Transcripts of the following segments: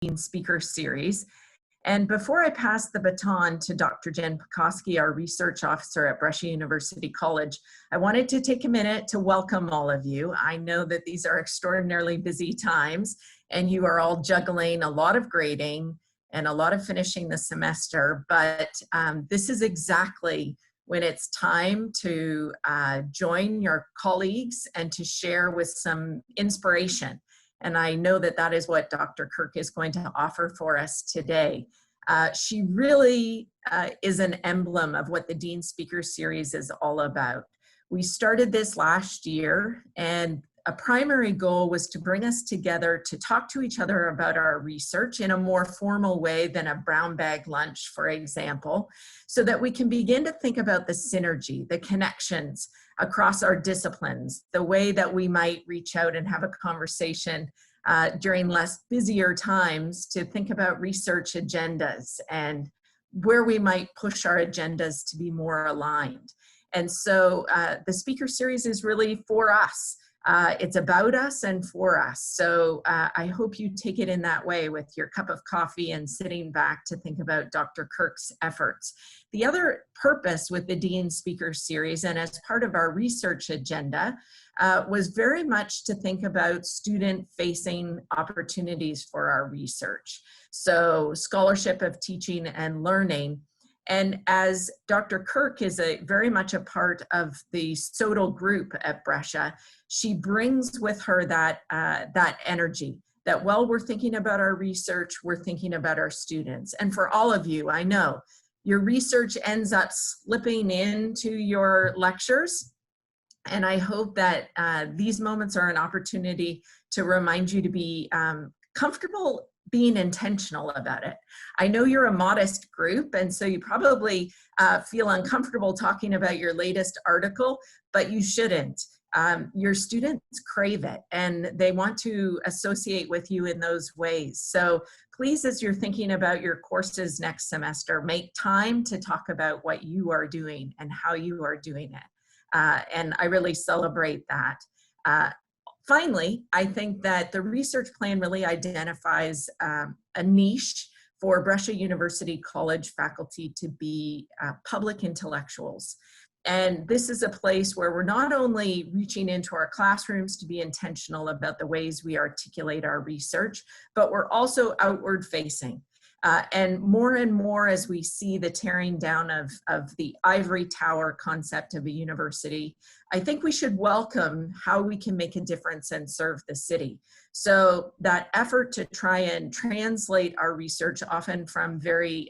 Dean Speaker Series. And before I pass the baton to Dr. Jen Pekoski, our research officer at Brescia University College, I wanted to take a minute to welcome all of you. I know that these are extraordinarily busy times and you are all juggling a lot of grading and a lot of finishing the semester, but this is exactly when it's time to join your colleagues and to share with some inspiration. And I know that that is what Dr. Kirk is going to offer for us today. She really is an emblem of what the Dean Speaker Series is all about. We started this last year, and a primary goal was to bring us together to talk to each other about our research in a more formal way than a brown bag lunch, for example, so that we can begin to think about the synergy, the connections across our disciplines, the way that we might reach out and have a conversation during less busier times to think about research agendas and where we might push our agendas to be more aligned. And so the speaker series is really for us. It's about us and for us. So I hope you take it in that way with your cup of coffee and sitting back to think about Dr. Kirk's efforts. The other purpose with the Dean Speaker Series and as part of our research agenda was very much to think about student-facing opportunities for our research. So scholarship of teaching and learning. And as Dr. Kirk is very much a part of the SOTL group at Brescia, she brings with her that, that energy, that while we're thinking about our research, we're thinking about our students. And for all of you, I know your research ends up slipping into your lectures. And I hope that these moments are an opportunity to remind you to be comfortable being intentional about it. I know you're a modest group, and so you probably feel uncomfortable talking about your latest article, but you shouldn't. Your students crave it, and they want to associate with you in those ways. So please, as you're thinking about your courses next semester, make time to talk about what you are doing and how you are doing it. And I really celebrate that. Finally, I think that the research plan really identifies a niche for Brescia University College faculty to be public intellectuals. And this is a place where we're not only reaching into our classrooms to be intentional about the ways we articulate our research, but we're also outward facing. And more as we see the tearing down of the ivory tower concept of a university, I think we should welcome how we can make a difference and serve the city. So that effort to try and translate our research, often from very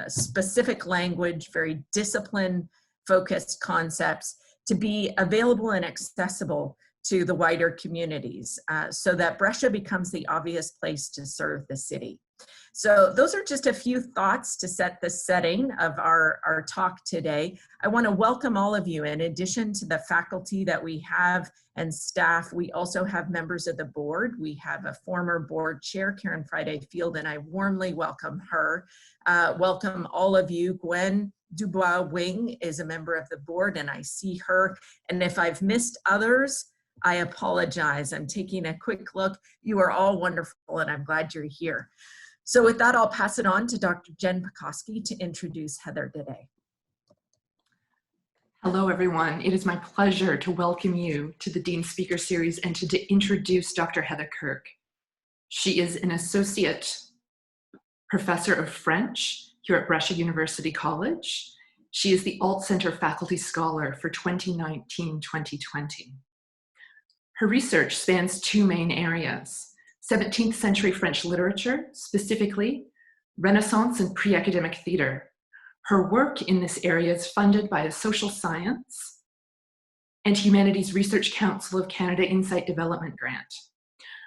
specific language, very discipline-focused concepts, to be available and accessible to the wider communities so that Brescia becomes the obvious place to serve the city. So those are just a few thoughts to set the setting of our talk today. I want to welcome all of you. In addition to the faculty that we have and staff, we also have members of the board. We have a former board chair, Karen Friday-Field, and I warmly welcome her. Welcome all of you. Gwen Dubois-Wing is a member of the board, and I see her. And if I've missed others, I apologize. I'm taking a quick look. You are all wonderful, and I'm glad you're here. So with that, I'll pass it on to Dr. Jen Pekoski to introduce Heather today. Hello, everyone. It is my pleasure to welcome you to the Dean Speaker Series and to introduce Dr. Heather Kirk. She is an associate professor of French here at Brescia University College. She is the Alt Center Faculty Scholar for 2019-2020. Her research spans two main areas: 17th century French literature, specifically Renaissance and pre-academic theater. Her work in this area is funded by a Social Science and Humanities Research Council of Canada Insight Development Grant.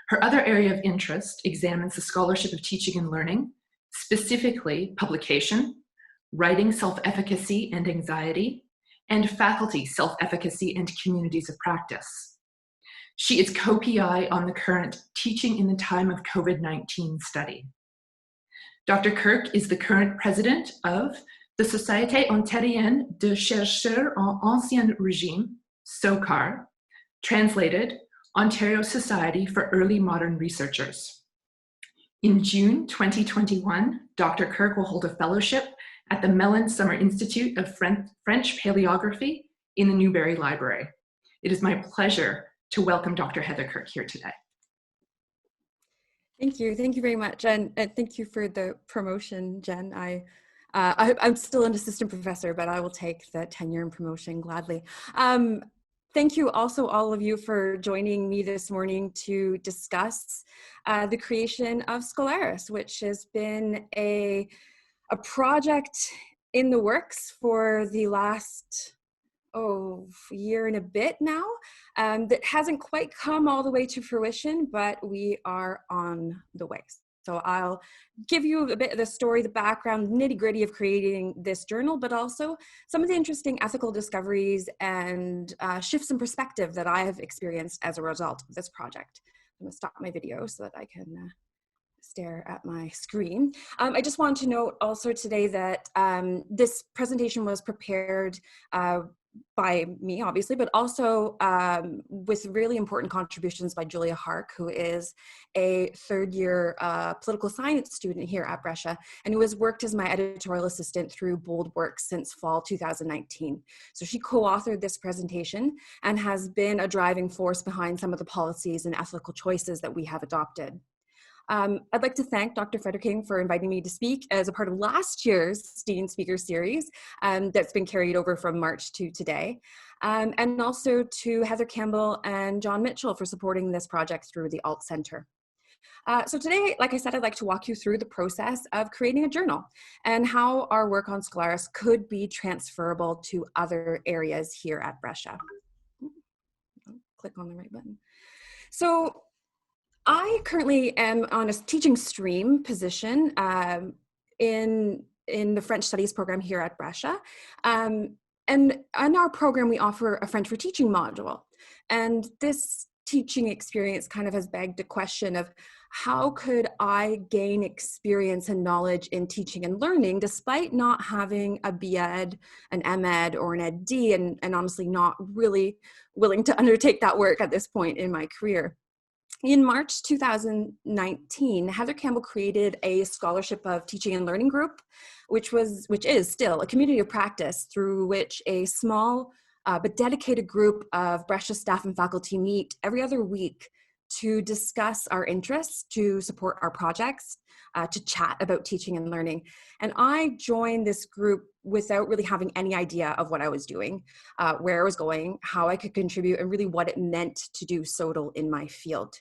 Her other area of interest examines the scholarship of teaching and learning, specifically publication, writing self-efficacy and anxiety, and faculty self-efficacy and communities of practice. She is co-PI on the current Teaching in the Time of COVID-19 study. Dr. Kirk is the current president of the Société Ontarienne de Chercheurs en Ancien Régime, SOCAR, translated Ontario Society for Early Modern Researchers. In June 2021, Dr. Kirk will hold a fellowship at the Mellon Summer Institute of French Paleography in the Newberry Library. It is my pleasure to welcome Dr. Heather Kirk here today. Thank you very much, and thank you for the promotion, Jen. I'm still an assistant professor, but I will take the tenure and promotion gladly. Thank you also all of you for joining me this morning to discuss the creation of Scholaris, which has been a project in the works for the last year and a bit now, that hasn't quite come all the way to fruition, but we are on the way. So I'll give you a bit of the story, the background, nitty-gritty of creating this journal, but also some of the interesting ethical discoveries and shifts in perspective that I have experienced as a result of this project. I'm going to stop my video so that I can stare at my screen. I just want to note also today that this presentation was prepared by me, obviously, but also with really important contributions by Julia Hark, who is a third-year political science student here at Brescia, and who has worked as my editorial assistant through Bold Works since fall 2019. So she co-authored this presentation and has been a driving force behind some of the policies and ethical choices that we have adopted. I'd like to thank Dr. Frederking for inviting me to speak as a part of last year's Dean Speaker Series that's been carried over from March to today. And also to Heather Campbell and John Mitchell for supporting this project through the Alt Center. So today, like I said, I'd like to walk you through the process of creating a journal and how our work on Scholaris could be transferable to other areas here at Brescia. Click on the right button. So I currently am on a teaching stream position in the French Studies program here at Brescia. And in our program, we offer a French for Teaching module. And this teaching experience kind of has begged a question of how could I gain experience and knowledge in teaching and learning despite not having a B.Ed, an M.Ed, or an Ed.D, and honestly not really willing to undertake that work at this point in my career. In March 2019, Heather Campbell created a scholarship of teaching and learning group, which is still a community of practice through which a small but dedicated group of Brescia staff and faculty meet every other week to discuss our interests, to support our projects, to chat about teaching and learning. And I joined this group without really having any idea of what I was doing, where I was going, how I could contribute, and really what it meant to do SOTL in my field.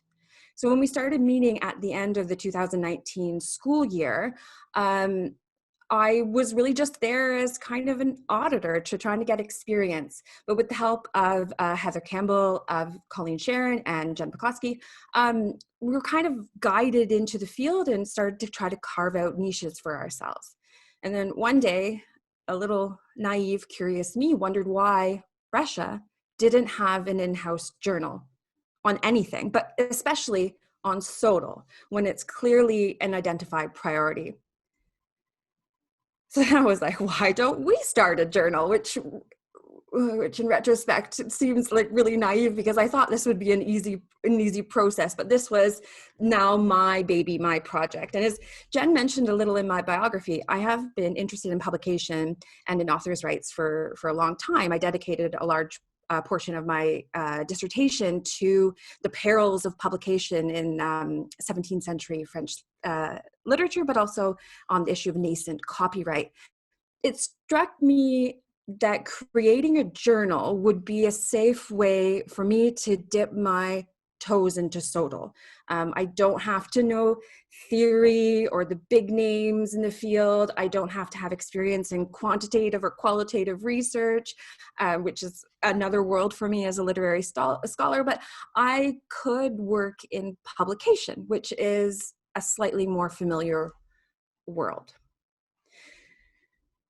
So when we started meeting at the end of the 2019 school year, I was really just there as kind of an auditor to trying to get experience. But with the help of Heather Campbell, of Colleen Sharon, and Jen Pekoski, we were kind of guided into the field and started to try to carve out niches for ourselves. And then one day, a little naive, curious me wondered why Brescia didn't have an in-house journal on anything, but especially on SOTL, when it's clearly an identified priority. So I was like, why don't we start a journal? Which in retrospect seems like really naive because I thought this would be an easy process, but this was now my baby, my project. And as Jen mentioned a little in my biography, I have been interested in publication and in author's rights for a long time. I dedicated a large portion of my dissertation to the perils of publication in 17th century French literature, but also on the issue of nascent copyright. It struck me that creating a journal would be a safe way for me to dip my toes into SOTL. I don't have to know theory or the big names in the field. I don't have to have experience in quantitative or qualitative research, which is another world for me as a literary scholar, but I could work in publication, which is a slightly more familiar world.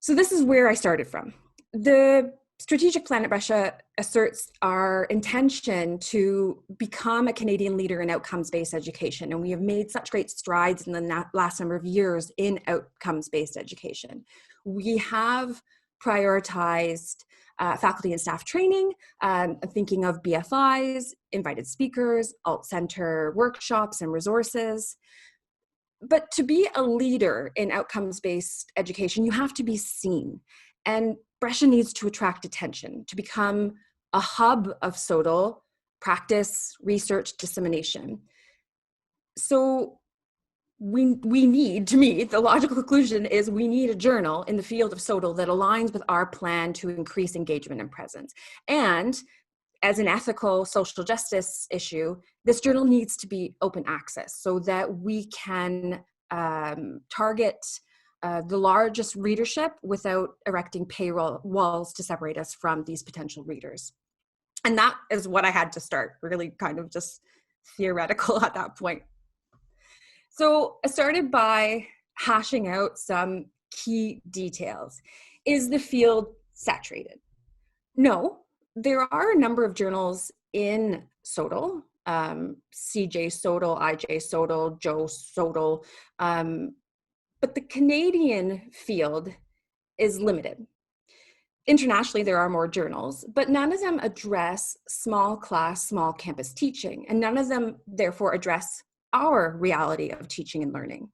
So this is where I started from. The Strategic Plan at Brescia asserts our intention to become a Canadian leader in outcomes-based education, and we have made such great strides in the last number of years in outcomes-based education. We have prioritized faculty and staff training, thinking of BFIs, invited speakers, alt center workshops and resources. But to be a leader in outcomes-based education, you have to be seen. And Brescia needs to attract attention, to become a hub of SOTL practice, research, dissemination. So we need, to me, the logical conclusion is we need a journal in the field of SOTL that aligns with our plan to increase engagement and presence. And as an ethical social justice issue, this journal needs to be open access so that we can target the largest readership without erecting paywall walls to separate us from these potential readers. And that is what I had to start, really kind of just theoretical at that point. So I started by hashing out some key details. Is the field saturated? No. There are a number of journals in SOTL, CJ SOTL, IJ SOTL, Joe SOTL, but the Canadian field is limited. Internationally, there are more journals, but none of them address small class, small campus teaching, and none of them, therefore, address our reality of teaching and learning.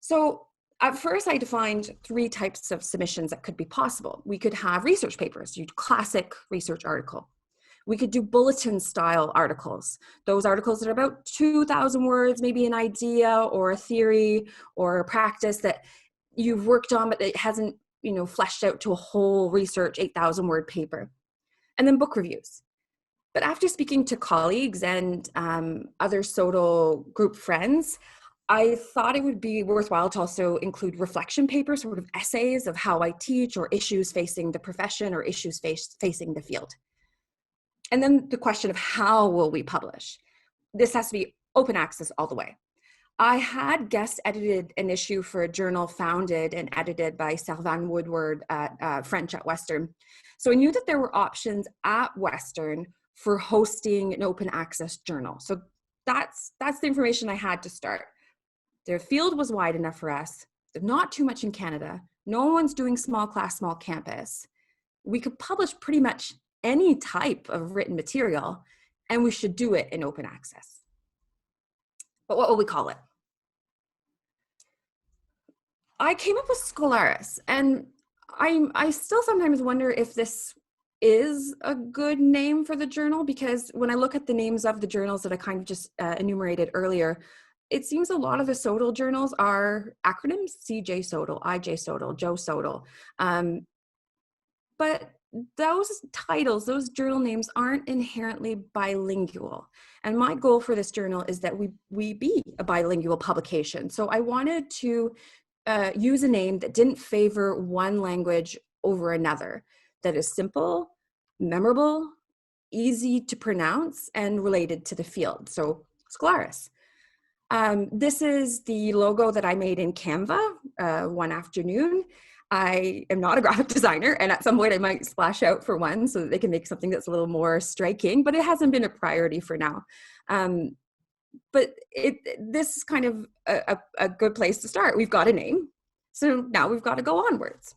So at first, I defined 3 types of submissions that could be possible. We could have research papers, classic research article. We could do bulletin style articles, those articles that are about 2,000 words, maybe an idea or a theory or a practice that you've worked on, but it hasn't, fleshed out to a whole research 8,000 word paper. And then book reviews. But after speaking to colleagues and other SOTL group friends, I thought it would be worthwhile to also include reflection papers, sort of essays of how I teach or issues facing the profession or issues facing the field. And then the question of how will we publish? This has to be open access all the way. I had guest edited an issue for a journal founded and edited by Servan Woodward at French at Western. So I knew that there were options at Western for hosting an open access journal. So that's the information I had to start. Their field was wide enough for us. There's not too much in Canada. No one's doing small class, small campus. We could publish pretty much any type of written material, and we should do it in open access. But what will we call it? I came up with Scholaris, and I still sometimes wonder if this is a good name for the journal, because when I look at the names of the journals that I kind of just enumerated earlier, it seems a lot of the SOTL journals are acronyms: CJ SOTL, IJ SOTL, Joe SOTL. But those titles, those journal names aren't inherently bilingual. And my goal for this journal is that we be a bilingual publication. So I wanted to use a name that didn't favor one language over another, that is simple, memorable, easy to pronounce, and related to the field. So Scholaris. This is the logo that I made in Canva one afternoon. I am not a graphic designer, and at some point I might splash out for one so that they can make something that's a little more striking, but it hasn't been a priority for now. But this is kind of a good place to start. We've got a name, so now we've got to go onwards.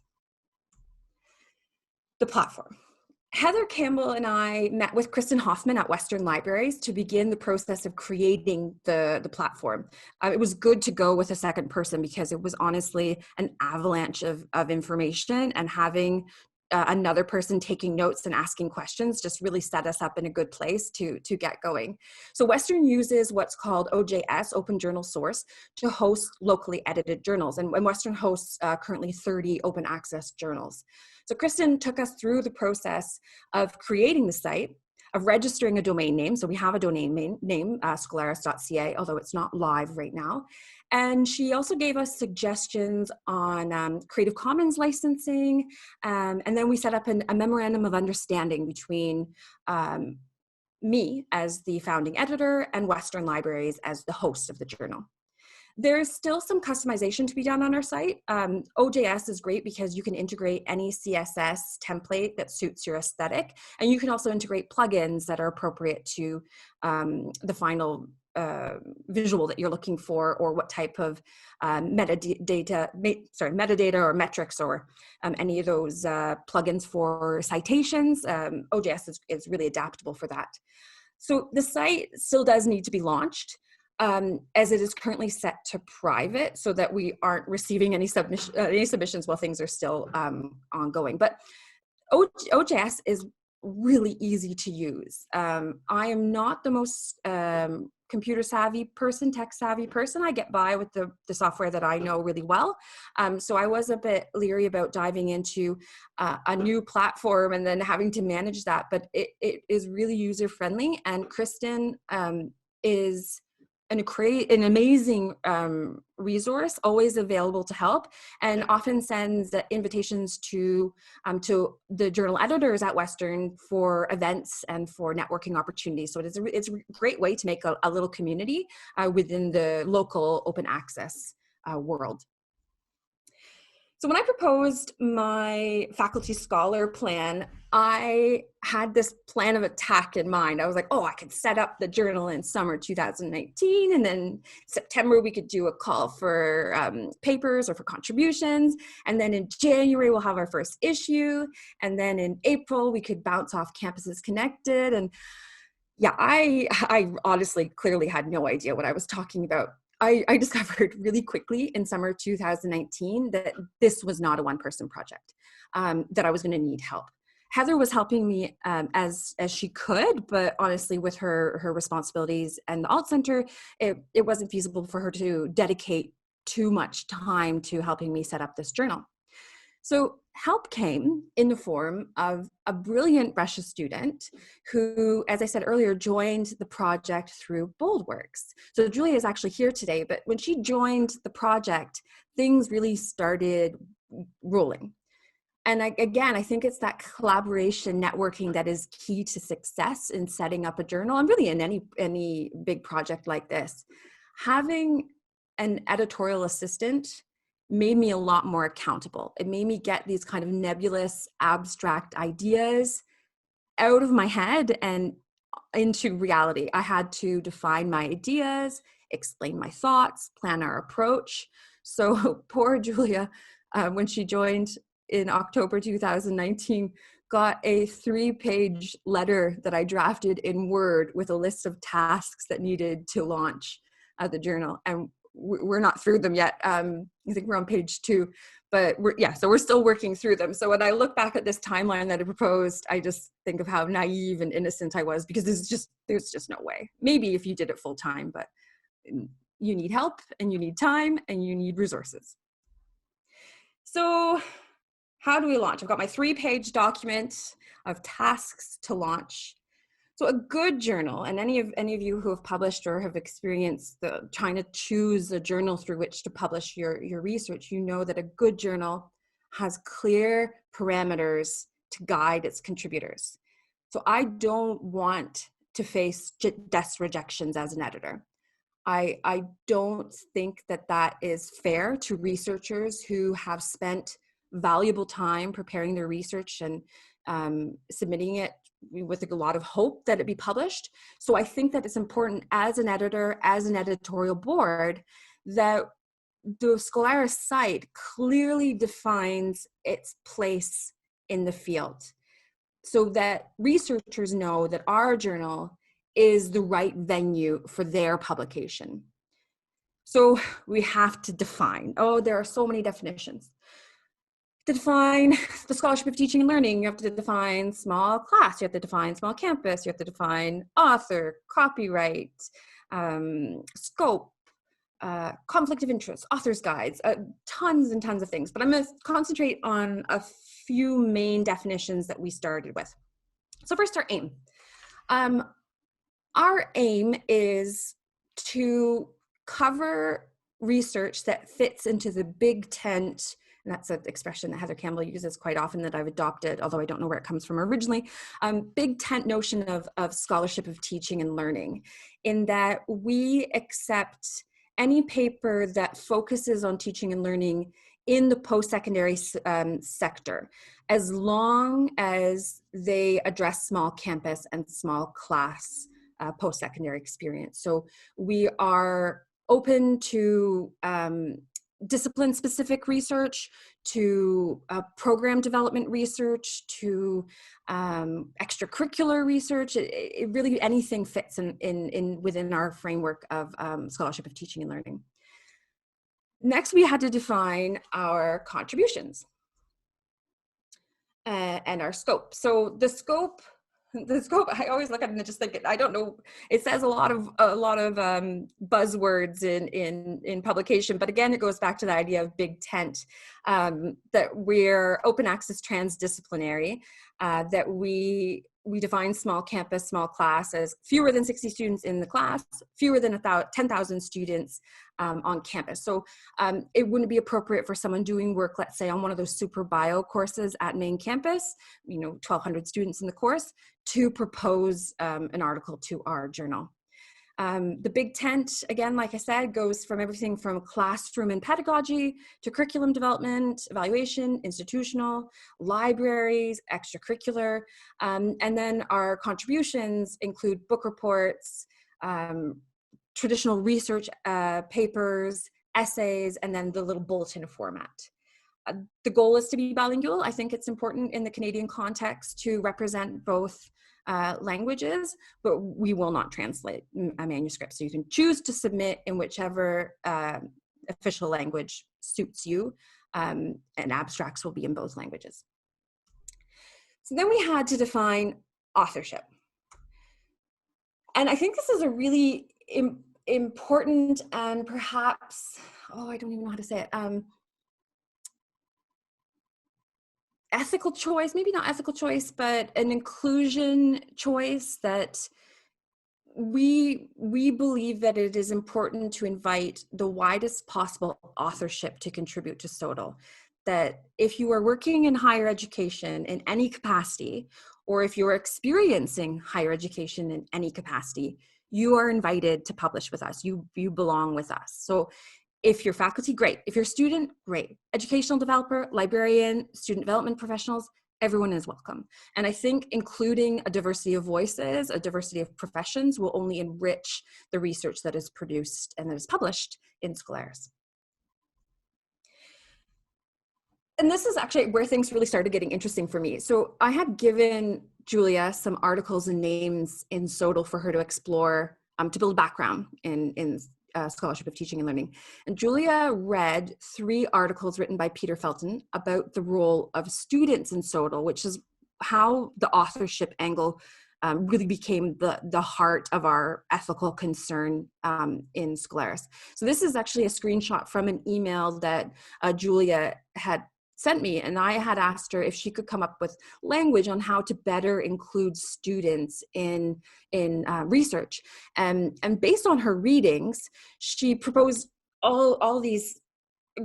The platform. Heather Campbell and I met with Kristen Hoffman at Western Libraries to begin the process of creating the platform. It was good to go with a second person because it was honestly an avalanche of information, and having another person taking notes and asking questions just really set us up in a good place to get going. So Western uses what's called OJS, Open Journal Source, to host locally edited journals. And Western hosts currently 30 open access journals. So Kristen took us through the process of creating the site, of registering a domain name. So we have a domain name, scholaris.ca, although it's not live right now. And she also gave us suggestions on Creative Commons licensing. And then we set up a memorandum of understanding between me as the founding editor and Western Libraries as the host of the journal. There's still some customization to be done on our site. OJS is great because you can integrate any CSS template that suits your aesthetic. And you can also integrate plugins that are appropriate to the final visual that you're looking for, or what type of metadata or metrics, or any of those plugins for citations. OJS is really adaptable for that. So the site still does need to be launched. as it is currently set to private, so that we aren't receiving any submissions while things are still ongoing. But OJS is really easy to use. I am not the most computer savvy person, tech savvy person. I get by with the software that I know really well. So I was a bit leery about diving into a new platform and then having to manage that, but it is really user friendly. And Kristen is an amazing resource, always available to help, and often sends invitations to the journal editors at Western for events and for networking opportunities. So it's a great way to make a little community within the local open access world. So when I proposed my faculty scholar plan, I had this plan of attack in mind. I was like, oh, I could set up the journal in summer 2019, and then September we could do a call for papers or for contributions, and then in January we'll have our first issue, and then in April we could bounce off Campuses Connected. And yeah, I honestly clearly had no idea what I was talking about. I discovered really quickly in summer 2019 that this was not a one-person project, that I was going to need help. Heather was helping me as she could, but honestly, with her responsibilities and the Alt Center, it wasn't feasible for her to dedicate too much time to helping me set up this journal. So help came in the form of a brilliant Brescia student who, as I said earlier, joined the project through BoldWorks. So Julia is actually here today, but when she joined the project, things really started rolling. And again, I think it's that collaboration networking that is key to success in setting up a journal, and really in any big project like this. Having an editorial assistant made me a lot more accountable. It made me get these kind of nebulous, abstract ideas out of my head and into reality. I had to define my ideas, explain my thoughts, plan our approach. So poor Julia, when she joined in October 2019, got a 3-page letter that I drafted in Word with a list of tasks that needed to launch the journal. And we're not through them yet. I think we're on page 2, but so we're still working through them. So when I look back at this timeline that I proposed, I just think of how naive and innocent I was, because there's just no way. Maybe if you did it full time, but you need help and you need time and you need resources. So how do we launch? I've got my 3-page document of tasks to launch. So a good journal, and any of you who have published or have experienced trying to choose a journal through which to publish your research, you know that a good journal has clear parameters to guide its contributors. So I don't want to face desk rejections as an editor. I don't think that is fair to researchers who have spent valuable time preparing their research and submitting it with a lot of hope that it be published. So I think that it's important as an editor, as an editorial board, that the Scholaris site clearly defines its place in the field, so that researchers know that our journal is the right venue for their publication. So we have to define. Oh, there are so many definitions. To define the scholarship of teaching and learning, you have to define small class, you have to define small campus, you have to define author, copyright, scope, conflict of interest, author's guides, tons and tons of things. But I'm going to concentrate on a few main definitions that we started with. So first, our aim. Our aim is to cover research that fits into the big tent. And that's an expression that Heather Campbell uses quite often that I've adopted, although I don't know where it comes from originally. Big tent notion of scholarship of teaching and learning, in that we accept any paper that focuses on teaching and learning in the post-secondary sector, as long as they address small campus and small class post-secondary experience. So we are open to discipline-specific research, to program development research, to extracurricular research. It really, anything fits within our framework of scholarship of teaching and learning. Next, we had to define our contributions and our scope. So the scope, I always look at it and just think, I don't know, it says a lot of buzzwords in publication, but again, it goes back to the idea of big tent, that we're open access transdisciplinary, that we define small campus, small class as fewer than 60 students in the class, fewer than 10,000 students on campus. So it wouldn't be appropriate for someone doing work, let's say on one of those super bio courses at main campus, 1,200 students in the course, to propose an article to our journal. The big tent, again, like I said, goes from everything from classroom and pedagogy to curriculum development, evaluation, institutional, libraries, extracurricular, and then our contributions include book reports, traditional research papers, essays, and then the little bulletin format. The goal is to be bilingual. I think it's important in the Canadian context to represent both languages, but we will not translate a manuscript. So you can choose to submit in whichever official language suits you, and abstracts will be in both languages. So then we had to define authorship. And I think this is a really important and perhaps, I don't even know how to say it, ethical choice, maybe not ethical choice, but an inclusion choice, that we believe that it is important to invite the widest possible authorship to contribute to SOTL. That if you are working in higher education in any capacity, or if you're experiencing higher education in any capacity, you are invited to publish with us. You belong with us. So if you're faculty, great. If you're a student, great. Educational developer, librarian, student development professionals, everyone is welcome. And I think including a diversity of voices, a diversity of professions will only enrich the research that is produced and that is published in Scolaris. And this is actually where things really started getting interesting for me. So I had given Julia some articles and names in SOTL for her to explore, to build background in scholarship of teaching and learning. And Julia read 3 articles written by Peter Felton about the role of students in SOTL, which is how the authorship angle really became the heart of our ethical concern in Scolaris. So this is actually a screenshot from an email that Julia had sent me, and I had asked her if she could come up with language on how to better include students in research. And based on her readings, she proposed all these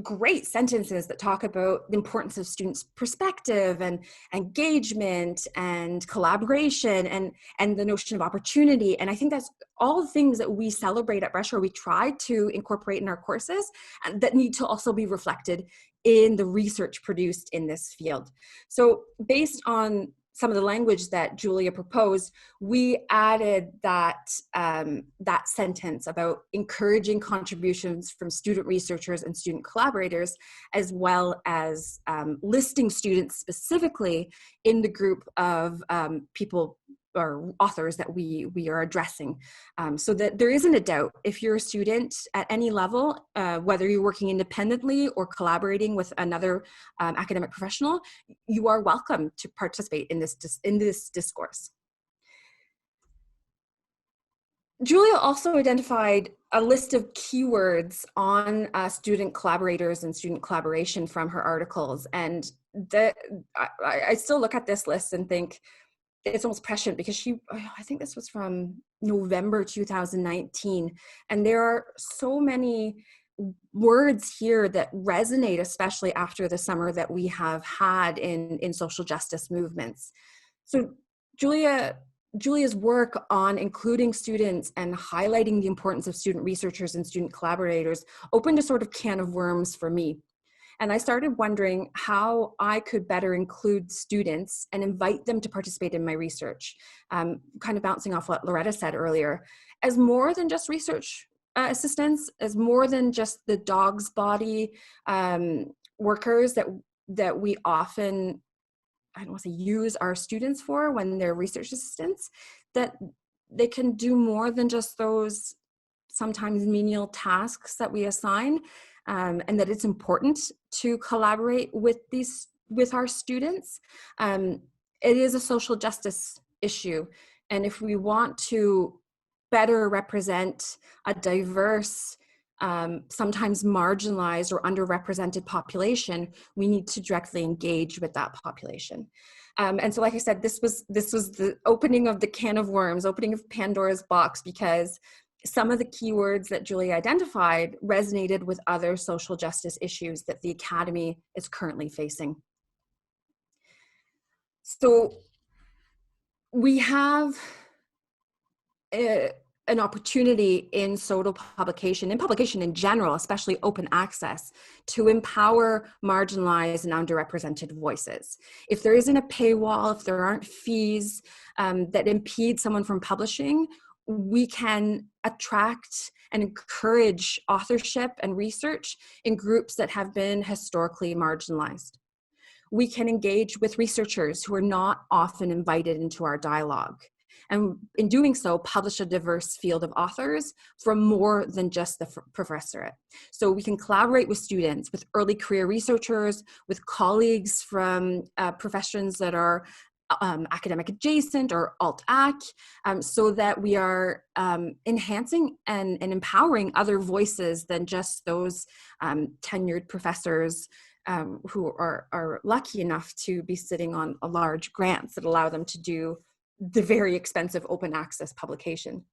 great sentences that talk about the importance of students' perspective and engagement and collaboration and the notion of opportunity. And I think that's all the things that we celebrate at Brescia, we try to incorporate in our courses, and that need to also be reflected in the research produced in this field. So based on some of the language that Julia proposed, we added that sentence about encouraging contributions from student researchers and student collaborators, as well as listing students specifically in the group of people or authors that we are addressing, so that there isn't a doubt. If you're a student at any level, whether you're working independently or collaborating with another academic professional, you are welcome to participate in this discourse. Julia also identified a list of keywords on student collaborators and student collaboration from her articles, and I still look at this list and think, it's almost prescient, because I think this was from November 2019, and there are so many words here that resonate, especially after the summer that we have had in social justice movements. So Julia's work on including students and highlighting the importance of student researchers and student collaborators opened a sort of can of worms for me. And I started wondering how I could better include students and invite them to participate in my research, kind of bouncing off what Loretta said earlier, as more than just research assistants as more than just the dog's body workers that we often, I don't want to say use our students for when they're research assistants, that they can do more than just those sometimes menial tasks that we assign, and that it's important to collaborate with our students. It is a social justice issue, and if we want to better represent a diverse, sometimes marginalized or underrepresented population, we need to directly engage with that population. And so, like I said, this was the opening of the can of worms, opening of Pandora's box, because some of the keywords that Julie identified resonated with other social justice issues that the Academy is currently facing. So we have an opportunity in SOTO publication, in publication in general, especially open access, to empower marginalized and underrepresented voices. If there isn't a paywall, if there aren't fees that impede someone from publishing, we can attract and encourage authorship and research in groups that have been historically marginalized. We can engage with researchers who are not often invited into our dialogue, and in doing so, publish a diverse field of authors from more than just the professorate. So we can collaborate with students, with early career researchers, with colleagues from professions that are academic adjacent or alt-ac, so that we are enhancing and empowering other voices than just those tenured professors who are lucky enough to be sitting on a large grants that allow them to do the very expensive open access publication.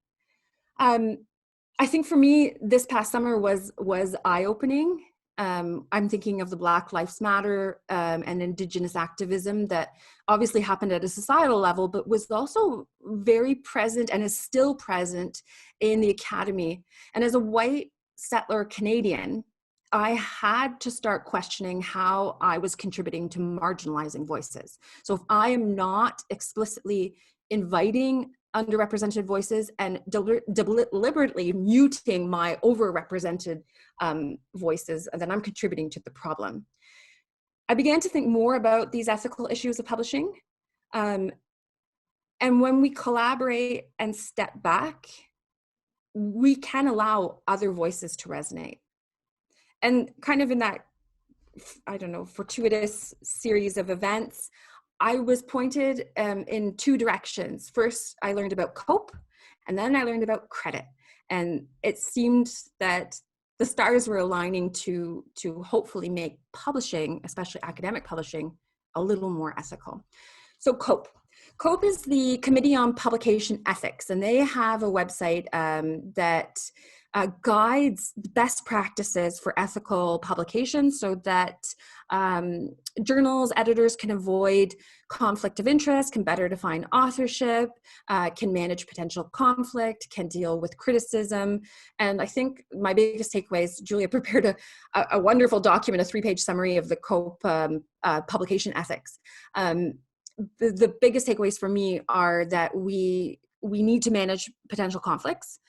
I think for me, this past summer was eye-opening. I'm thinking of the Black Lives Matter and Indigenous activism that obviously happened at a societal level, but was also very present and is still present in the Academy. And as a white settler Canadian, I had to start questioning how I was contributing to marginalizing voices. So if I am not explicitly inviting underrepresented voices and deliberately muting my overrepresented voices, then I'm contributing to the problem. I began to think more about these ethical issues of publishing. And when we collaborate and step back, we can allow other voices to resonate. And kind of in that, I don't know, fortuitous series of events, I was pointed in two directions. First, I learned about COPE, and then I learned about credit. And it seemed that the stars were aligning to hopefully make publishing, especially academic publishing, a little more ethical. So COPE. COPE is the Committee on Publication Ethics, and they have a website that guides best practices for ethical publication so that journals, editors can avoid conflict of interest, can better define authorship, can manage potential conflict, can deal with criticism. And I think my biggest takeaways, Julia prepared a wonderful document, a 3-page summary of the COPE publication ethics. The biggest takeaways for me are that we need to manage potential conflicts.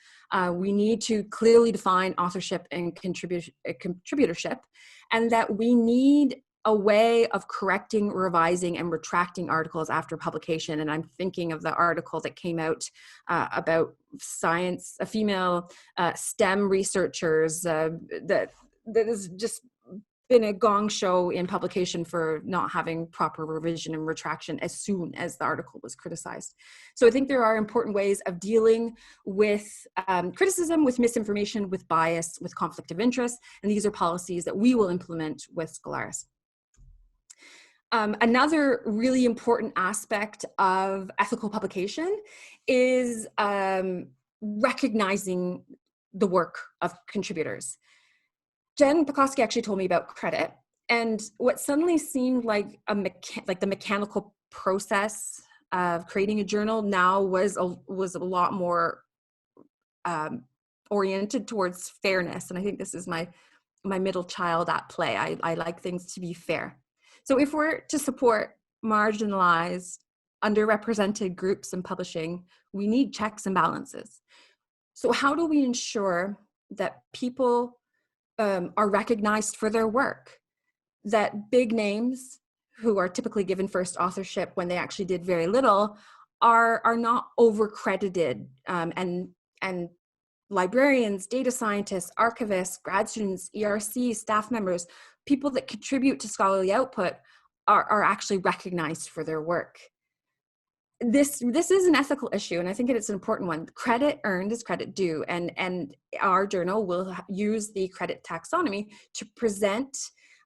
We need to clearly define authorship and contributorship, and that we need a way of correcting, revising, and retracting articles after publication. And I'm thinking of the article that came out about science, female STEM researchers that has just been a gong show in publication for not having proper revision and retraction as soon as the article was criticized. So I think there are important ways of dealing with criticism, with misinformation, with bias, with conflict of interest, and these are policies that we will implement with Scholaris. Another really important aspect of ethical publication is recognizing the work of contributors. Jen Pekoski actually told me about credit, and what suddenly seemed like the mechanical process of creating a journal now was a lot more oriented towards fairness. And I think this is my middle child at play. I like things to be fair. So if we're to support marginalized, underrepresented groups in publishing, we need checks and balances. So how do we ensure that people are recognized for their work, that big names who are typically given first authorship when they actually did very little are not overcredited, and librarians, data scientists, archivists, grad students, ERC, staff members, people that contribute to scholarly output are actually recognized for their work. This is an ethical issue, and I think it's an important one. Credit earned is credit due, and our journal will use the credit taxonomy to present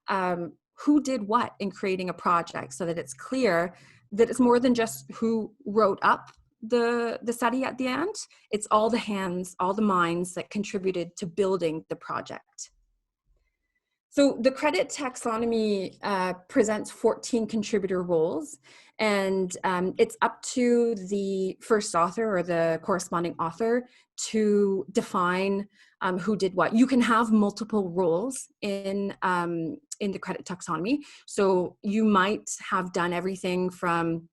who did what in creating a project, so that it's clear that it's more than just who wrote up the study at the end. It's all the hands, all the minds that contributed to building the project. So the credit taxonomy presents 14 contributor roles, and it's up to the first author or the corresponding author to define who did what. You can have multiple roles in the credit taxonomy. So you might have done everything from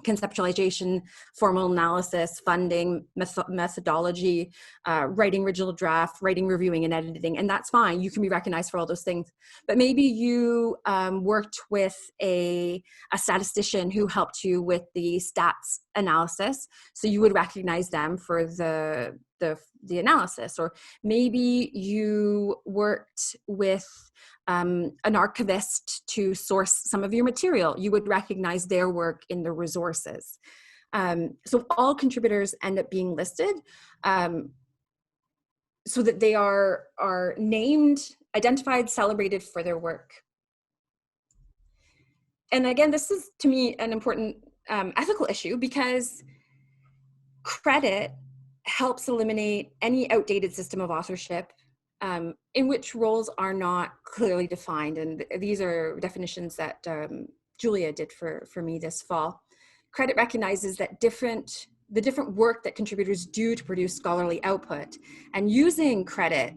conceptualization, formal analysis, funding, methodology, writing original draft, writing, reviewing, and editing, and that's fine. You can be recognized for all those things. But maybe you worked with a statistician who helped you with the stats analysis, so you would recognize them for the analysis. Or maybe you worked with an archivist to source some of your material. You would recognize their work in the resources. So all contributors end up being listed so that they are named, identified, celebrated for their work. And again, this is, to me, an important ethical issue, because credit helps eliminate any outdated system of authorship in which roles are not clearly defined. And these are definitions that Julia did for me this fall. Credit recognizes that the different work that contributors do to produce scholarly output, and using credit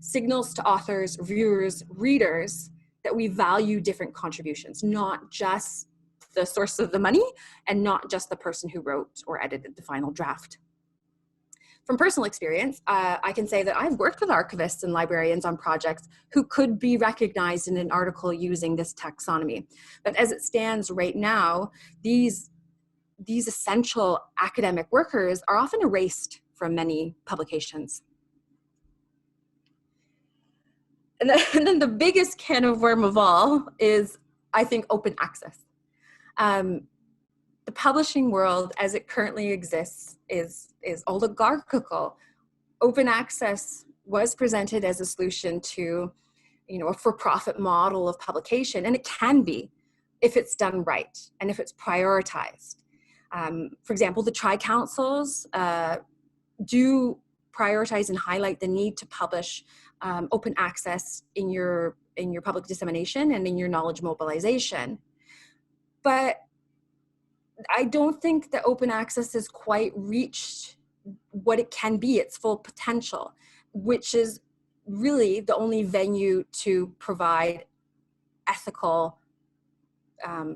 signals to authors, reviewers, readers that we value different contributions, not just the source of the money and not just the person who wrote or edited the final draft. From personal experience, I can say that I've worked with archivists and librarians on projects who could be recognized in an article using this taxonomy. But as it stands right now, these essential academic workers are often erased from many publications. And then the biggest can of worm of all is, I think, open access. The publishing world as it currently exists is oligarchical. Open access was presented as a solution to, a for-profit model of publication, and it can be if it's done right and if it's prioritized. For example, the tri-councils do prioritize and highlight the need to publish open access in your public dissemination and in your knowledge mobilization. But I don't think that open access has quite reached what it can be, its full potential, which is really the only venue to provide ethical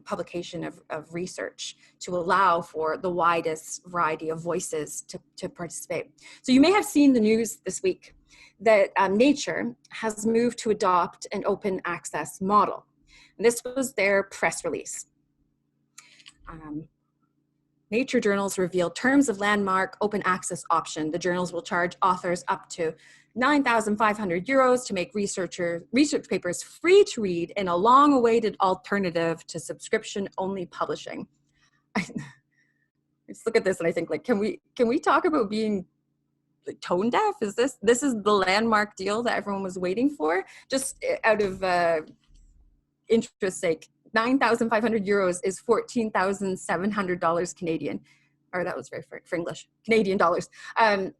publication of research, to allow for the widest variety of voices to participate. So you may have seen the news this week that Nature has moved to adopt an open access model. And this was their press release. Nature journals revealed terms of landmark open access option. The journals will charge authors up to €9,500 to make research papers free to read in a long-awaited alternative to subscription-only publishing. I just look at this and I think, like, can we talk about being tone deaf? Is this is the landmark deal that everyone was waiting for? Just out of interest sake, €9,500 is $14,700 Canadian, or that was very for English, Canadian dollars. And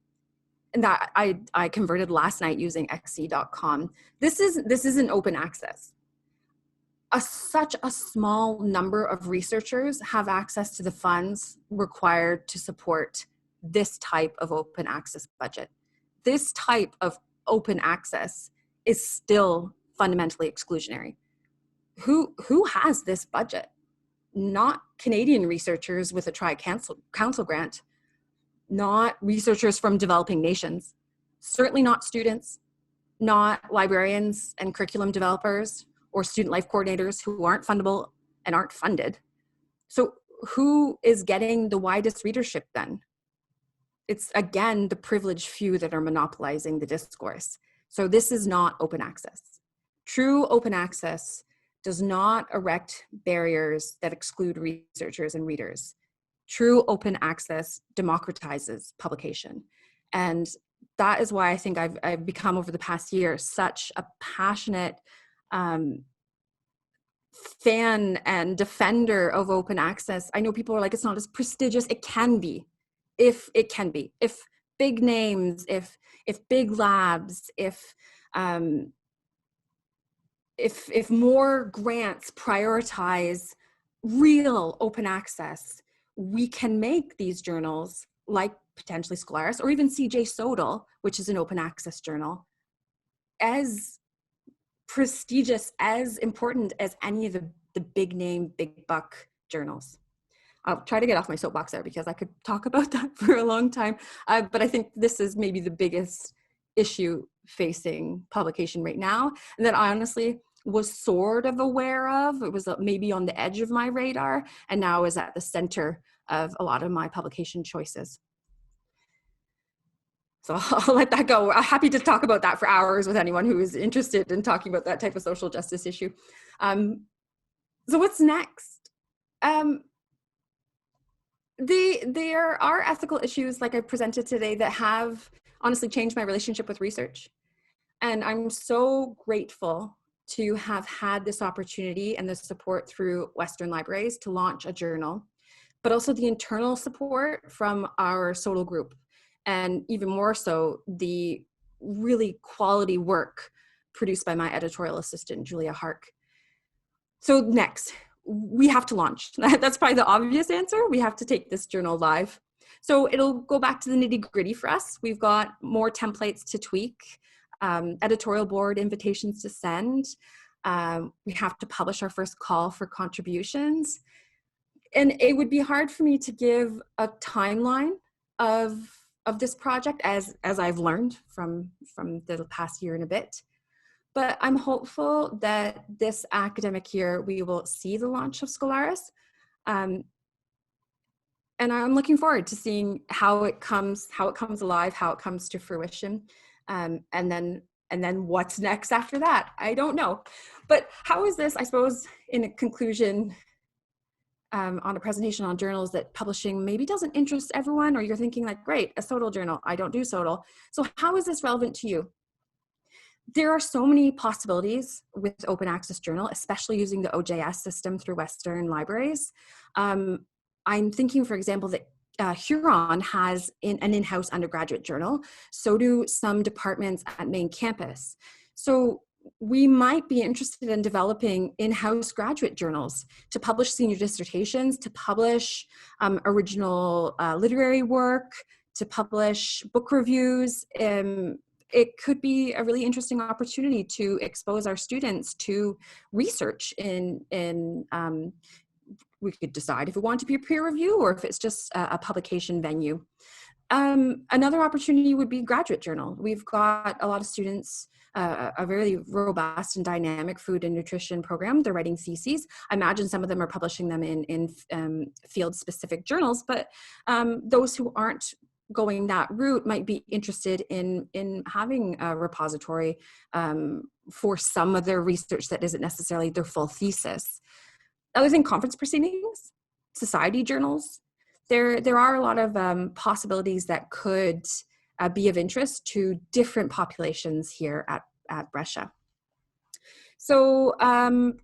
that I converted last night using xe.com. This is an open access. Such a small number of researchers have access to the funds required to support this type of open access budget. This type of open access is still fundamentally exclusionary. Who has this budget? Not Canadian researchers with a tri-council grant, not researchers from developing nations. certainly not students, not librarians and curriculum developers or student life coordinators who aren't fundable and aren't funded. So who is getting the widest readership then? It's again, the privileged few that are monopolizing the discourse. So this is not open access. True open access does not erect barriers that exclude researchers and readers. True open access democratizes publication. And that is why I think I've become over the past year such a passionate fan and defender of open access. I know people are like, it's not as prestigious. It can be, if big names, if big labs, if more grants prioritize real open access, we can make these journals like potentially Scholaris or even CJ Sodal, which is an open access journal, as prestigious, as important as any of the big name, big buck journals. I'll try to get off my soapbox there because I could talk about that for a long time. But I think this is maybe the biggest issue facing publication right now, and that I honestly was sort of aware of. It was maybe on the edge of my radar, and now is at the center of a lot of my publication choices. So I'll let that go. I'm happy to talk about that for hours with anyone who is interested in talking about that type of social justice issue. So what's next? There are ethical issues like I presented today that have honestly changed my relationship with research. And I'm so grateful to have had this opportunity and the support through Western Libraries to launch a journal, but also the internal support from our Sodal group. And even more so, the really quality work produced by my editorial assistant, Julia Hark. So next, we have to launch. That's probably the obvious answer. We have to take this journal live. So it'll go back to the nitty-gritty for us. We've got more templates to tweak, editorial board invitations to send. We have to publish our first call for contributions. And it would be hard for me to give a timeline of this project as I've learned from the past year and a bit. But I'm hopeful that this academic year we will see the launch of Scholaris. And I'm looking forward to seeing how it comes alive, how it comes to fruition. And then what's next after that? I don't know. But how is this, I suppose, in a conclusion, on a presentation on journals that publishing maybe doesn't interest everyone, or you're thinking like, great, a Sodal journal, I don't do Sodal. So how is this relevant to you? There are so many possibilities with open access journal, especially using the OJS system through Western Libraries. I'm thinking, for example, that Huron has an in-house undergraduate journal. So do some departments at main campus. So we might be interested in developing in-house graduate journals to publish senior dissertations, to publish original literary work, to publish book reviews. It could be a really interesting opportunity to expose our students to research we could decide if we want to be a peer review or if it's just a publication venue. Another opportunity would be graduate journal. We've got a lot of students, a very robust and dynamic food and nutrition program. They're writing theses. I imagine some of them are publishing them in field-specific journals, but those who aren't going that route might be interested in having a repository for some of their research that isn't necessarily their full thesis. Other thing, conference proceedings, society journals. There are a lot of possibilities that could be of interest to different populations here at Brescia. So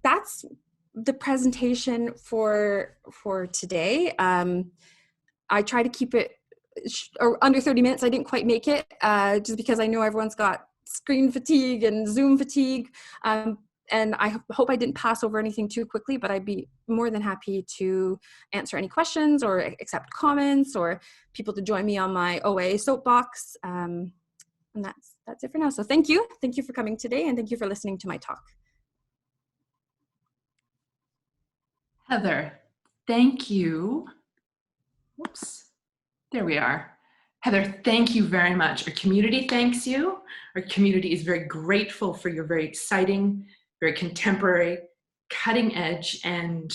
that's the presentation for today. I try to keep it under 30 minutes. I didn't quite make it just because I know everyone's got screen fatigue and Zoom fatigue. And I hope I didn't pass over anything too quickly, but I'd be more than happy to answer any questions or accept comments or people to join me on my OA soapbox. And that's it for now. So thank you. Thank you for coming today, and thank you for listening to my talk. Heather, thank you. Whoops, there we are. Heather, thank you very much. Our community thanks you. Our community is very grateful for your very exciting, very contemporary, cutting edge, and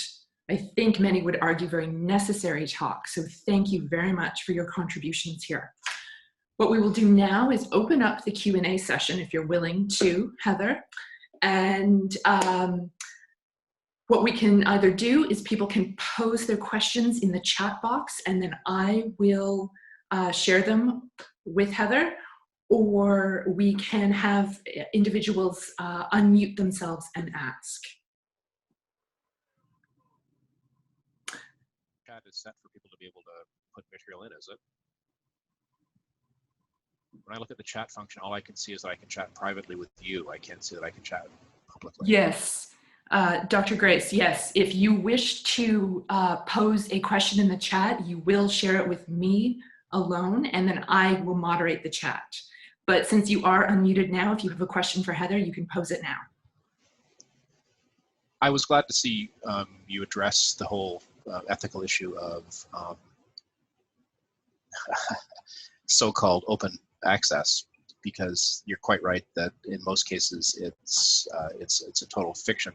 I think many would argue very necessary talk. So thank you very much for your contributions here. What we will do now is open up the Q&A session, if you're willing to, Heather. And what we can either do is people can pose their questions in the chat box, and then I will share them with Heather, or we can have individuals unmute themselves and ask. Chat is set for people to be able to put material in, is it? When I look at the chat function, all I can see is that I can chat privately with you. I can't see that I can chat publicly. Yes, Dr. Grace, yes. If you wish to pose a question in the chat, you will share it with me alone, and then I will moderate the chat. But since you are unmuted now, if you have a question for Heather, you can pose it now. I was glad to see you address the whole ethical issue of so-called open access, because you're quite right that in most cases it's a total fiction.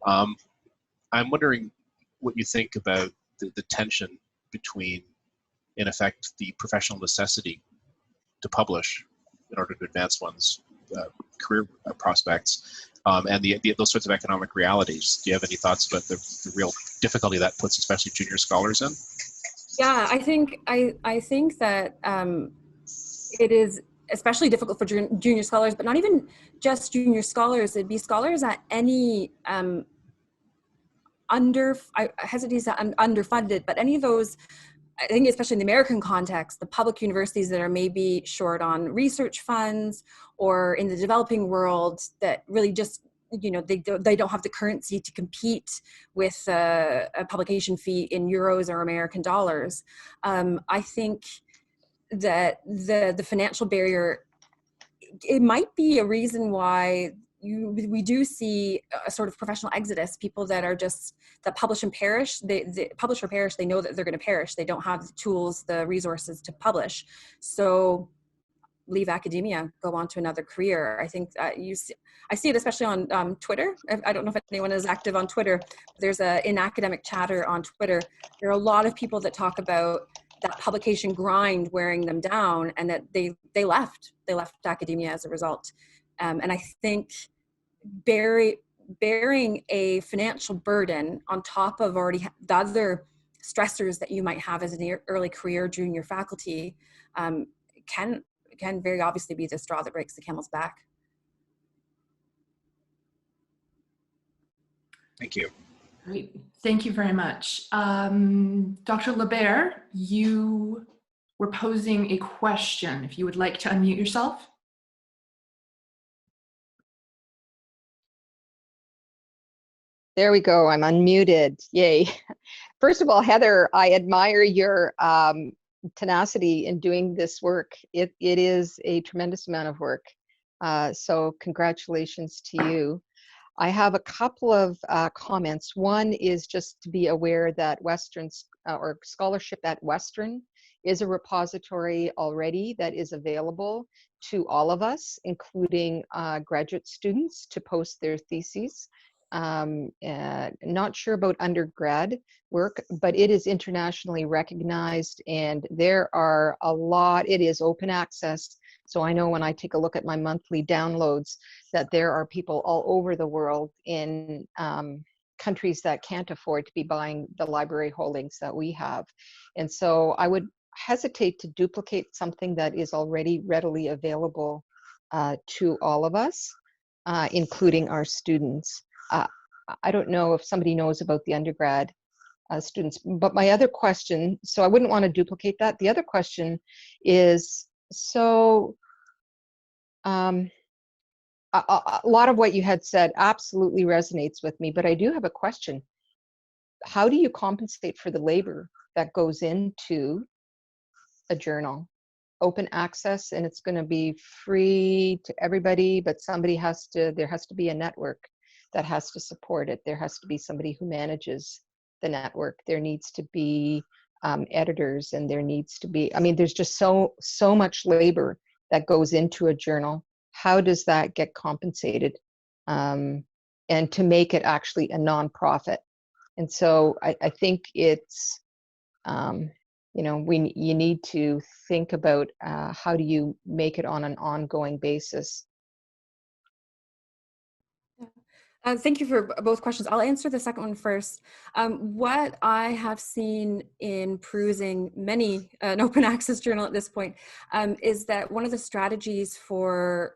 I'm wondering what you think about the tension between, in effect, the professional necessity to publish in order to advance one's career prospects and those sorts of economic realities. Do you have any thoughts about the real difficulty that puts especially junior scholars in? Yeah, I think that it is especially difficult for junior scholars, but not even just junior scholars. It'd be scholars at any I hesitate to say underfunded, but any of those, I think especially in the American context, the public universities that are maybe short on research funds, or in the developing world that really just, you know, they don't have the currency to compete with a publication fee in euros or American dollars. I think that the financial barrier, it might be a reason why we do see a sort of professional exodus, people that are just, that publish and perish, they publish or perish, they know that they're going to perish, they don't have the tools, the resources to publish, so leave academia, go on to another career. I think I see it especially on Twitter. I don't know if anyone is active on Twitter. There's in academic chatter on Twitter, there are a lot of people that talk about that publication grind wearing them down, and that they left academia as a result. And I think bearing a financial burden on top of already the other stressors that you might have as an early career junior faculty can very obviously be the straw that breaks the camel's back. Thank you. Great, thank you very much. Dr. Lebert, you were posing a question. If you would like to unmute yourself. There we go, I'm unmuted, yay. First of all, Heather, I admire your tenacity in doing this work. It is a tremendous amount of work. So congratulations to you. I have a couple of comments. One is just to be aware that Western or scholarship at Western is a repository already that is available to all of us, including graduate students, to post their theses. Not sure about undergrad work, but it is internationally recognized, and there are a lot. It is open access, so I know when I take a look at my monthly downloads that there are people all over the world in countries that can't afford to be buying the library holdings that we have. And so I would hesitate to duplicate something that is already readily available to all of us, including our students. I don't know if somebody knows about the undergrad students, but my other question, so I wouldn't want to duplicate that. The other question is, so a lot of what you had said absolutely resonates with me, but I do have a question. How do you compensate for the labor that goes into a journal? Open access, and it's going to be free to everybody, but there has to be a network that has to support it. There has to be somebody who manages the network. There needs to be editors, and there needs to be, I mean, there's just so much labor that goes into a journal. How does that get compensated? And to make it actually a nonprofit. And so I think it's, you know, you need to think about how do you make it on an ongoing basis. Thank you for both questions. I'll answer the second one first. What I have seen in perusing many an open access journal at this point is that one of the strategies for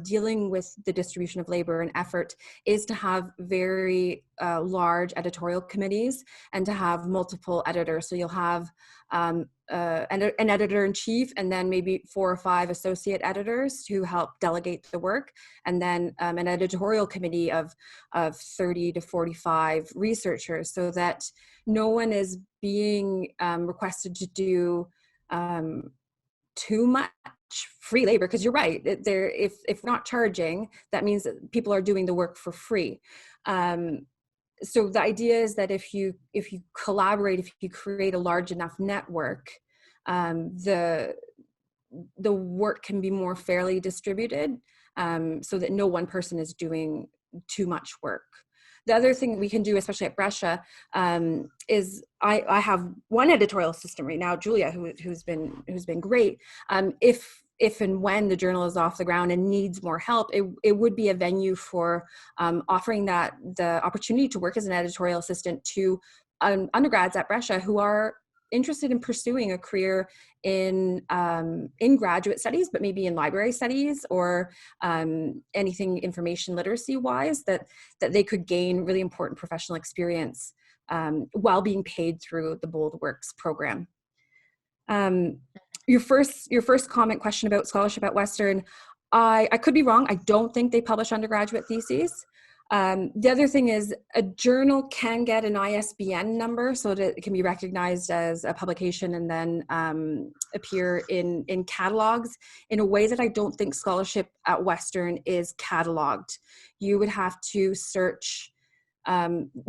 dealing with the distribution of labor and effort is to have very large editorial committees and to have multiple editors. So you'll have an editor-in-chief and then maybe 4 or 5 associate editors who help delegate the work, and then an editorial committee of 30 to 45 researchers, so that no one is being requested to do too much free labor, because you're right, if we're not charging, that means that people are doing the work for free. So the idea is that if you collaborate, if you create a large enough network, the work can be more fairly distributed, so that no one person is doing too much work. The other thing we can do, especially at Brescia, is I have one editorial assistant right now, Julia, who's been great. If and when the journal is off the ground and needs more help, it would be a venue for offering the opportunity to work as an editorial assistant to undergrads at Brescia who are interested in pursuing a career in graduate studies, but maybe in library studies or anything information literacy wise, that they could gain really important professional experience while being paid through the Bold Works program. Your first question about scholarship at Western, I could be wrong. I don't think they publish undergraduate theses. The other thing is a journal can get an ISBN number so that it can be recognized as a publication and then appear in catalogs in a way that I don't think scholarship at Western is cataloged. You would have to search,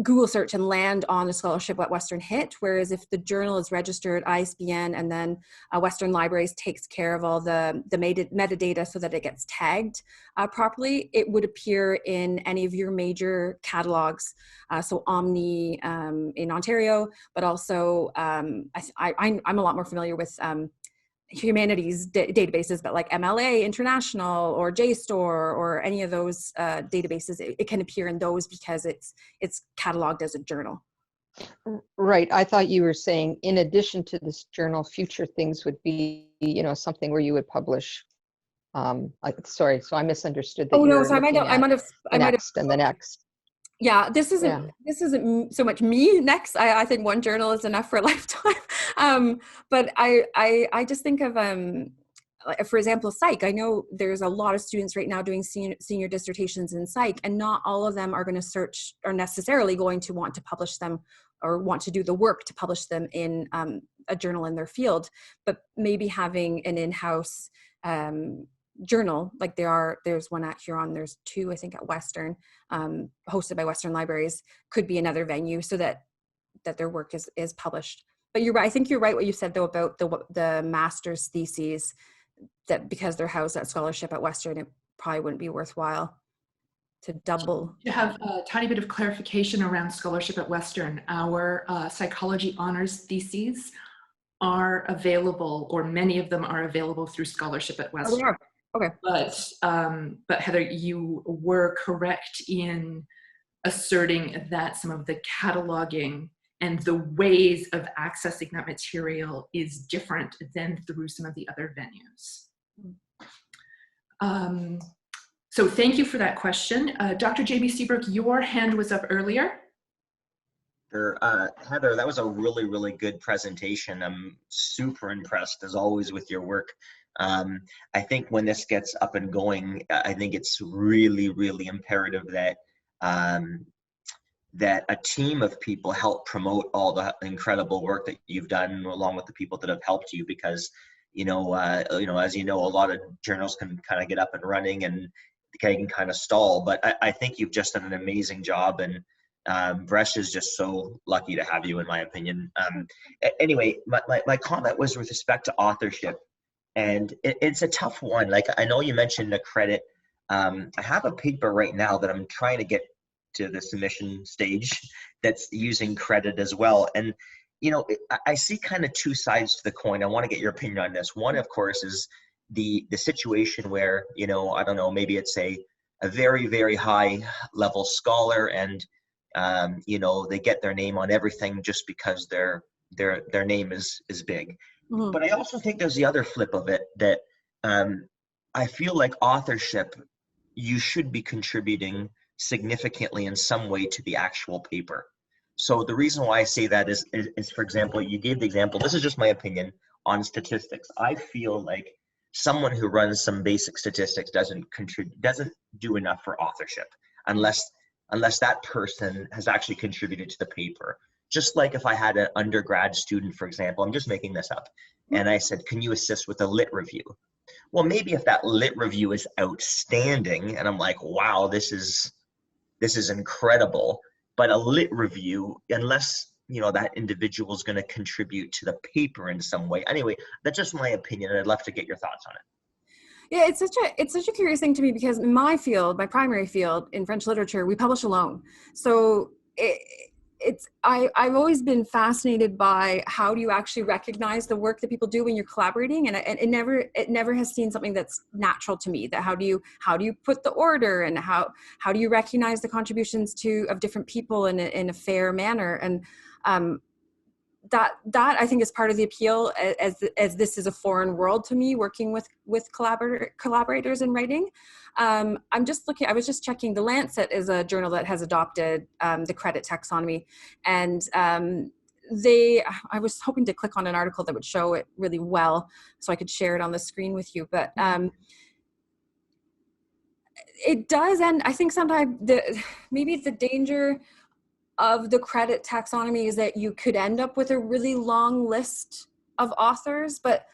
Google search, and land on the scholarship at Western hit, whereas if the journal is registered ISBN and then Western Libraries takes care of all the metadata so that it gets tagged properly, it would appear in any of your major catalogs. So Omni in Ontario, but also I'm a lot more familiar with humanities databases, but like MLA International or JSTOR or any of those databases, it can appear in those because it's cataloged as a journal. Right. I thought you were saying, in addition to this journal, future things would be, you know, something where you would publish. Sorry, so I misunderstood that. Oh no, so I might have the next. Yeah, this isn't so much me next. I think one journal is enough for a lifetime. But I just think of, for example, psych. I know there's a lot of students right now doing senior dissertations in psych, and not all of them are necessarily going to want to publish them or want to do the work to publish them in a journal in their field. But maybe having an in-house journal, like there's one at Huron, there's 2 I think at Western, hosted by Western Libraries, could be another venue so that their work is published. But you're right, I think you're right what you said though about the master's theses, that because they're housed at scholarship at Western, it probably wouldn't be worthwhile to double. To have a tiny bit of clarification around scholarship at Western, our psychology honors theses are available, or many of them are available through scholarship at Western. Oh, okay. But Heather, you were correct in asserting that some of the cataloging and the ways of accessing that material is different than through some of the other venues. So thank you for that question. Dr. J.B. Seabrook, your hand was up earlier. Sure. Heather, that was a really, really good presentation. I'm super impressed, as always, with your work. I think when this gets up and going, I think it's really, really imperative that that a team of people help promote all the incredible work that you've done, along with the people that have helped you, because as you know, a lot of journals can kind of get up and running and they can kind of stall. But I think you've just done an amazing job, and Brescia is just so lucky to have you, in my opinion. Anyway, my comment was with respect to authorship, and it's a tough one. Like, I know you mentioned the credit. I have a paper right now that I'm trying to get to the submission stage that's using credit as well. And, you know, I see kind of two sides to the coin. I want to get your opinion on this. One, of course, is the situation where, you know, I don't know, maybe it's a very, very high level scholar, and you know, they get their name on everything just because their name is big. Mhm. But I also think there's the other flip of it, that I feel like authorship, you should be contributing significantly in some way to the actual paper. So the reason why I say that is for example, you gave the example, this is just my opinion on statistics. I feel like someone who runs some basic statistics doesn't do enough for authorship unless that person has actually contributed to the paper. Just like if I had an undergrad student, for example, I'm just making this up, and I said, can you assist with a lit review? Well, maybe if that lit review is outstanding and I'm like, wow, this is incredible, but a lit review, unless, you know, that individual is going to contribute to the paper in some way. Anyway, that's just my opinion, and I'd love to get your thoughts on it. Yeah, it's such a curious thing to me, because in my field, my primary field in French literature, we publish alone. So I've always been fascinated by how do you actually recognize the work that people do when you're collaborating, and it never has seen something that's natural to me. That how do you put the order, and how do you recognize the contributions of different people in a fair manner, and that I think is part of the appeal, as this is a foreign world to me, working with collaborators in writing. I was just checking, The Lancet is a journal that has adopted the credit taxonomy, and I was hoping to click on an article that would show it really well so I could share it on the screen with you, but it does, and I think sometimes maybe the danger of the credit taxonomy is that you could end up with a really long list of authors. But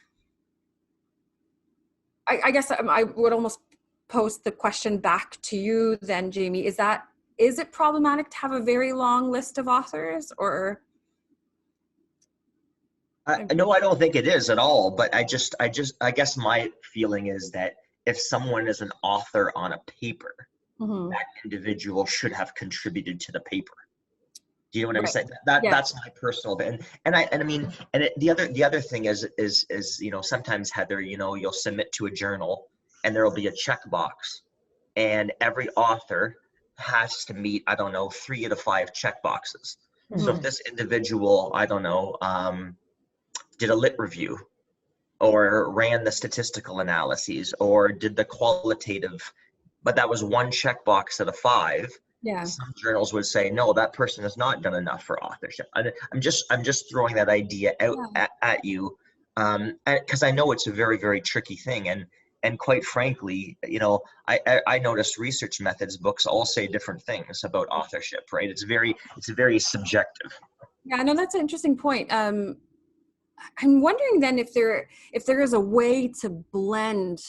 I guess I would almost pose the question back to you then, Jamie. Is it problematic to have a very long list of authors, or? No, I don't think it is at all. But I guess my feeling is that if someone is an author on a paper, Mm-hmm. that individual should have contributed to the paper. Do you know what I'm Right. saying? Yeah. That's my personal, the other thing is, you know, sometimes, Heather, you know, you'll submit to a journal and there'll be a checkbox, and every author has to meet, I don't know, 3 out of 5 checkboxes. Mm-hmm. So if this individual, I don't know, did a lit review, or ran the statistical analyses, or did the qualitative, but that was 1 checkbox out of 5. Yeah. Some journals would say, no, that person has not done enough for authorship. I'm just throwing that idea out at you, because I know it's a very, very tricky thing, and quite frankly, you know, I noticed research methods books all say different things about authorship, right? It's very subjective. Yeah, no, that's an interesting point. I'm wondering then if there is a way to blend.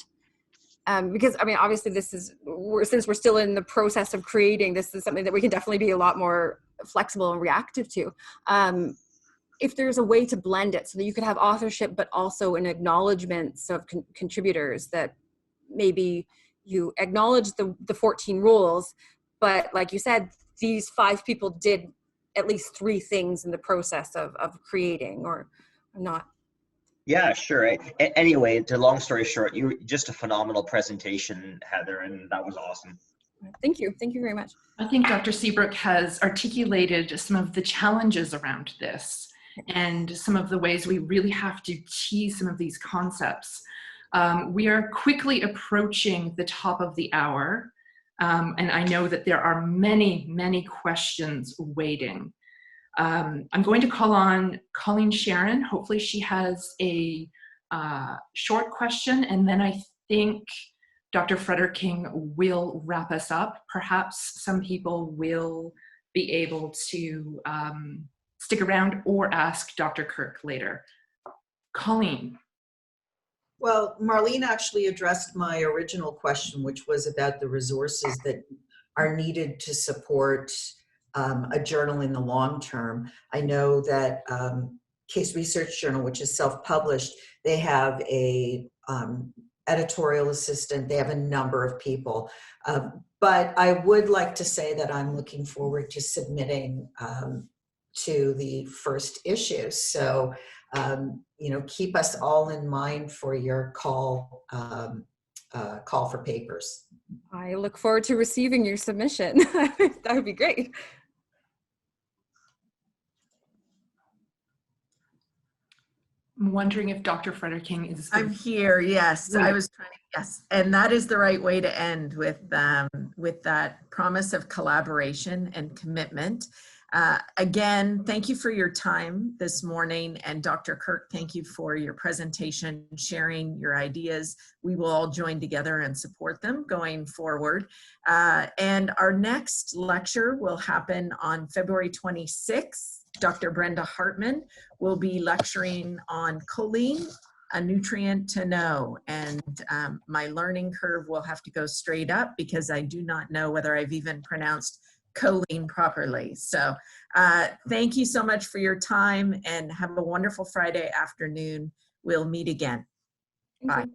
Because I mean, obviously, since we're still in the process of creating, this is something that we can definitely be a lot more flexible and reactive to. If there's a way to blend it so that you could have authorship, but also an acknowledgement of contributors, that maybe you acknowledge the 14 rules, but like you said, these 5 people did at least 3 things in the process of creating, or not. Yeah, sure. Anyway, to long story short, you were just a phenomenal presentation, Heather, and that was awesome. Thank you. Thank you very much. I think Dr. Seabrook has articulated some of the challenges around this, and some of the ways we really have to tease some of these concepts. We are quickly approaching the top of the hour, and I know that there are many, many questions waiting. I'm going to call on Colleen Sharon. Hopefully she has a short question, and then I think Dr. Frederick King will wrap us up. Perhaps some people will be able to stick around or ask Dr. Kirk later. Colleen. Well, Marlene actually addressed my original question, which was about the resources that are needed to support a journal in the long term. I know that Case Research Journal, which is self-published, they have a editorial assistant. They have a number of people. But I would like to say that I'm looking forward to submitting to the first issue. So, you know, keep us all in mind for your call for papers. I look forward to receiving your submission. That would be great. I'm wondering if Dr. Frederking is. I'm here, yes. I was trying to, yes. And that is the right way to end with that promise of collaboration and commitment. Again, thank you for your time this morning. And Dr. Kirk, thank you for your presentation, sharing your ideas. We will all join together and support them going forward. And our next lecture will happen on February 26th. Dr. Brenda Hartman will be lecturing on choline, a nutrient to know. And my learning curve will have to go straight up because I do not know whether I've even pronounced choline properly. So thank you so much for your time and have a wonderful Friday afternoon. We'll meet again. Bye.